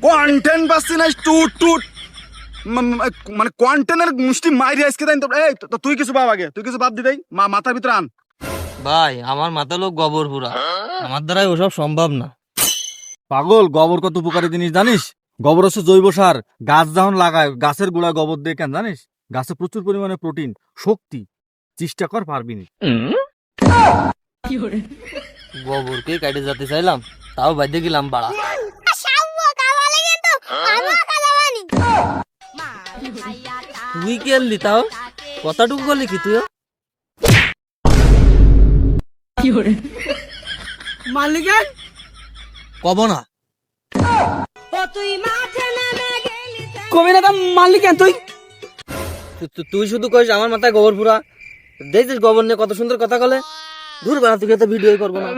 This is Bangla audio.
কন্টেন্ট পাচ্ছি না, টুট টুট মানে কন্টেন্টের মুষ্টি মাইরি আজকে তাই। এই তো তুই কিছু ভাব, আগে তুই কিছু ভাব দিতেই মাথার ভিতরে আন। ভাই আমার মাথা লোক গোবর পুরা, আমার দ্বারাই ওসব সম্ভব না। পাগল, গোবর কত উপকারী জিনিস জানিস? গোবর হচ্ছে জৈব সার। গাছ যখন লাগায় গাছের গোড়ায় গোবর দিয়ে কেন জানিস? গাছে প্রচুর পরিমাণে প্রোটিন, শক্তি। চেষ্টা কর, পারবি না। গোবরকে কাটে যেতে চাইলাম, তাও বাইরে গেলাম বাড়া। তুই কি আনলি তাও? কতটুকু করলি কি তুই? মালিকান কব না। কবি না মালিকান তুই তুই শুধু কইস আমার মাথায় গোবর পুরা। দেখছিস গোবর নিয়ে কত সুন্দর কথা বলে। দূর বানা, তুই তো ভিডিও করবো না।